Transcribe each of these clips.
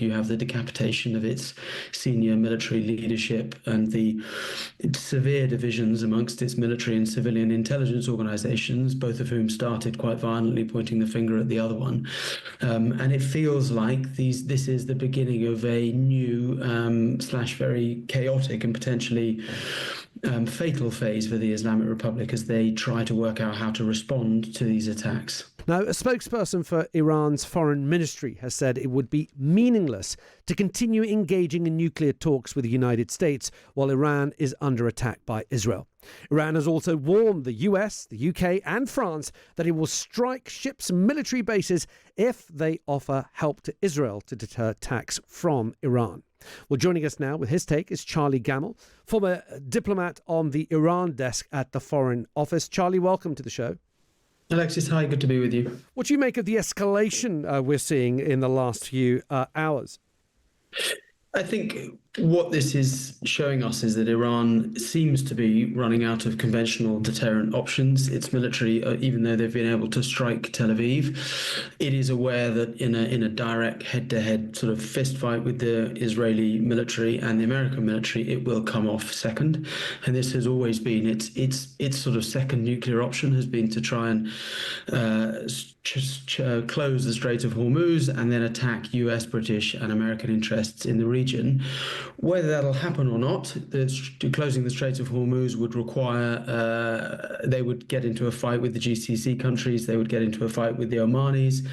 You have the decapitation of its senior military leadership and the severe divisions amongst its military and civilian intelligence organizations, both of whom started quite violently, pointing the finger at the other one. And it feels like this is the beginning of a new slash very chaotic and potentially fatal phase for the Islamic Republic as they try to work out how to respond to these attacks. Now, a spokesperson for Iran's foreign ministry has said it would be meaningless to continue engaging in nuclear talks with the United States while Iran is under attack by Israel. Iran has also warned the US, the UK and France that it will strike ships and military bases if they offer help to Israel to deter attacks from Iran. Well, joining us now with his take is Charlie Gamble, former diplomat on the Iran desk at the Foreign Office. Charlie, welcome to the show. Alexis, hi, good to be with you. What do you make of the escalation we're seeing in the last few hours? I think what this is showing us is that Iran seems to be running out of conventional deterrent options. Its military, even though they've been able to strike Tel Aviv, it is aware that in a direct head-to-head sort of fist fight with the Israeli military and the American military, it will come off second. And this has always been its sort of second nuclear option, has been to try and close the Strait of Hormuz and then attack US, British and American interests in the region. Whether that'll happen or not, closing the Strait of Hormuz would require they would get into a fight with the GCC countries, they would get into a fight with the Omanis,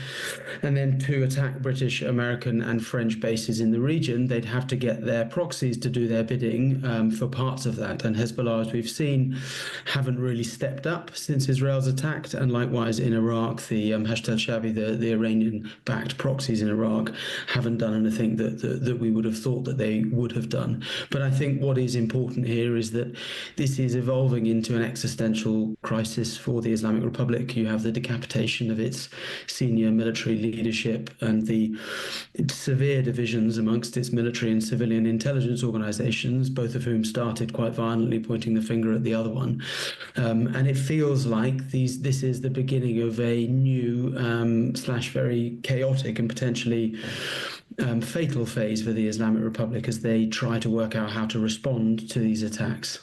and then to attack British, American and French bases in the region, they'd have to get their proxies to do their bidding for parts of that. And Hezbollah, as we've seen, haven't really stepped up since Israel's attacked, and likewise in Iraq, the Hashd al-Shabi, the Iranian-backed proxies in Iraq, haven't done anything that we would have thought that they would have done. But I think what is important here is that this is evolving into an existential crisis for the Islamic Republic. You have the decapitation of its senior military leadership and the severe divisions amongst its military and civilian intelligence organizations, both of whom started quite violently, pointing the finger at the other one. And it feels like this is the beginning of a new slash very chaotic and potentially fatal phase for the Islamic Republic as they try to work out how to respond to these attacks.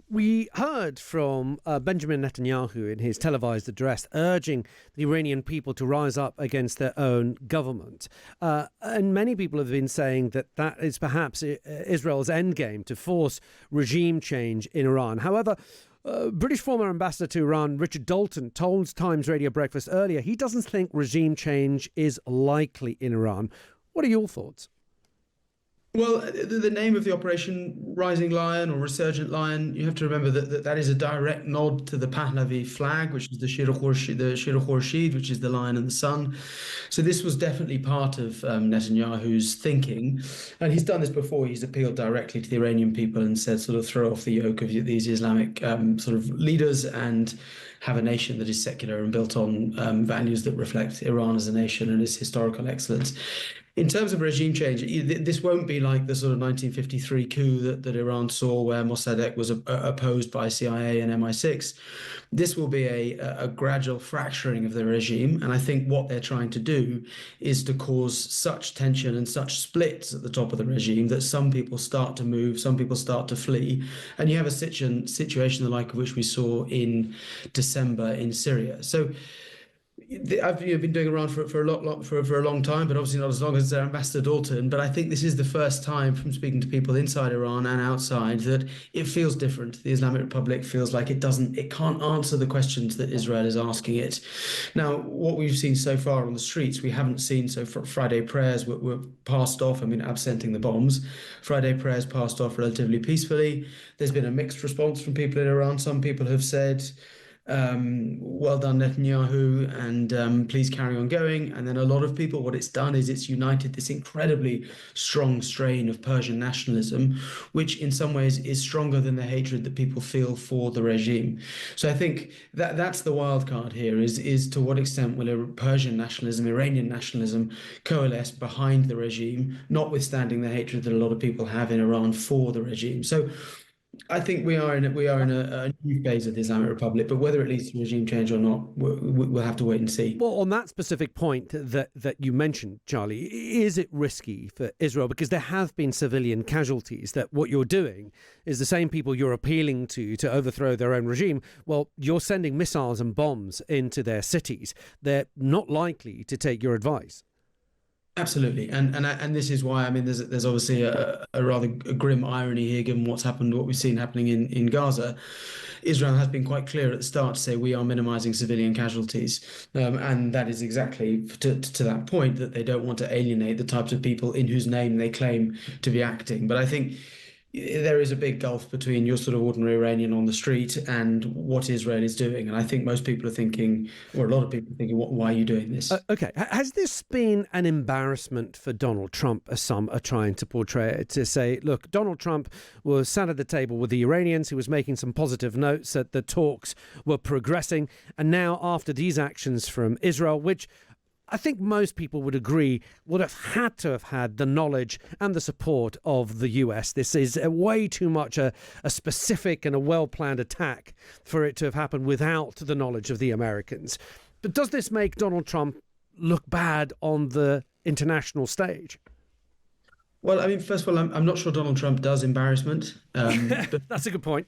We heard from Benjamin Netanyahu in his televised address urging the Iranian people to rise up against their own government. And many people have been saying that is perhaps Israel's endgame, to force regime change in Iran. However, British former ambassador to Iran, Richard Dalton, told Times Radio Breakfast earlier he doesn't think regime change is likely in Iran. What are your thoughts? Well, the name of the operation, Rising Lion or Resurgent Lion, you have to remember that is a direct nod to the Pahlavi flag, which is the Shir Khorshid, which is the lion and the sun. So this was definitely part of Netanyahu's thinking. And he's done this before. He's appealed directly to the Iranian people and said, sort of throw off the yoke of these Islamic sort of leaders and have a nation that is secular and built on values that reflect Iran as a nation and its historical excellence. In terms of regime change, this won't be like the sort of 1953 coup that Iran saw, where Mossadegh was opposed by CIA and MI6. This will be a gradual fracturing of the regime. And I think what they're trying to do is to cause such tension and such splits at the top of the regime that some people start to move, some people start to flee. And you have a situation the like of which we saw in December in Syria. So I've been doing Iran for a long time, but obviously not as long as Ambassador Dalton. But I think this is the first time, from speaking to people inside Iran and outside, that it feels different. The Islamic Republic feels like it can't answer the questions that Israel is asking it. Now, what we've seen so far on the streets, we haven't seen. So Friday prayers were passed off. I mean, absenting the bombs, Friday prayers passed off relatively peacefully. There's been a mixed response from people in Iran. Some people have said, well done, Netanyahu, and please carry on going. And then a lot of people, what it's done is it's united this incredibly strong strain of Persian nationalism, which in some ways is stronger than the hatred that people feel for the regime. So I think that's the wild card here, is to what extent will Persian nationalism, Iranian nationalism coalesce behind the regime, notwithstanding the hatred that a lot of people have in Iran for the regime. So I think we are in a new phase of the Islamic Republic, but whether it leads to regime change or not, we'll have to wait and see. Well, on that specific point that you mentioned, Charlie, is it risky for Israel? Because there have been civilian casualties. That what you're doing is the same people you're appealing to overthrow their own regime. Well, you're sending missiles and bombs into their cities. They're not likely to take your advice. Absolutely, and this is why, I mean, there's obviously a rather grim irony here, given what's happened, what we've seen happening in Gaza. Israel has been quite clear at the start to say we are minimising civilian casualties, and that is exactly to that point, that they don't want to alienate the types of people in whose name they claim to be acting. But I think there is a big gulf between your sort of ordinary Iranian on the street and what Israel is doing. And I think most people are thinking, or a lot of people are thinking, why are you doing this? Okay. Has this been an embarrassment for Donald Trump, as some are trying to portray it, to say, look, Donald Trump was sat at the table with the Iranians, he was making some positive notes that the talks were progressing. And now, after these actions from Israel, which I think most people would agree would have had to have had the knowledge and the support of the US. This is way too much a specific and a well-planned attack for it to have happened without the knowledge of the Americans. But does this make Donald Trump look bad on the international stage? Well, I mean, first of all, I'm not sure Donald Trump does embarrassment, but That's a good point.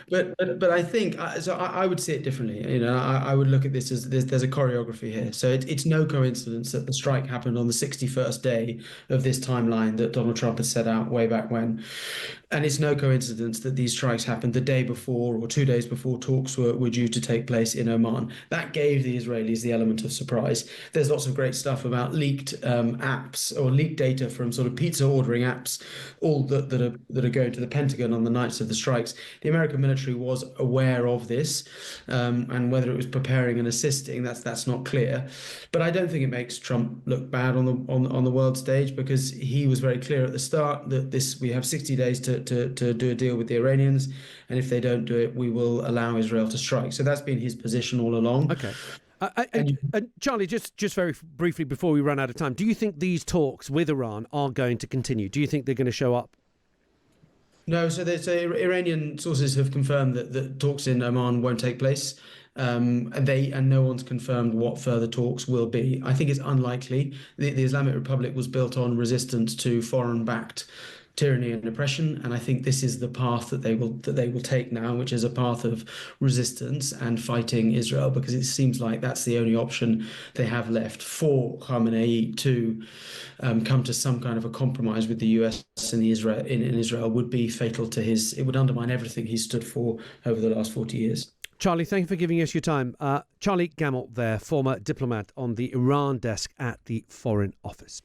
but I think I would see it differently. I would look at this as there's a choreography here. So it's no coincidence that the strike happened on the 61st day of this timeline that Donald Trump had set out way back when, and it's no coincidence that these strikes happened the day before or 2 days before talks were due to take place in Oman. That gave the Israelis the element of surprise. There's lots of great stuff about leaked apps or leaked data from sort of pizza ordering apps, all that are going to the Pentagon on the nights of the strikes. The American military was aware of this, and whether it was preparing and assisting, that's not clear. But I don't think it makes Trump look bad on the world stage, because he was very clear at the start that we have 60 days to do a deal with the Iranians, and if they don't do it, we will allow Israel to strike. So that's been his position all along. Okay. And Charlie, just very briefly before we run out of time, do you think these talks with Iran are going to continue? Do you think they're going to show up? No, so Iranian sources have confirmed that talks in Oman won't take place. And no one's confirmed what further talks will be. I think it's unlikely. The Islamic Republic was built on resistance to foreign-backed tyranny and oppression, and I think this is the path that they will take now, which is a path of resistance and fighting Israel, because it seems like that's the only option they have left for Khamenei to come to some kind of a compromise with the US and in Israel would be fatal to his. It would undermine everything he stood for over the last 40 years. Charlie, thank you for giving us your time. Charlie Gamble there, former diplomat on the Iran desk at the Foreign Office.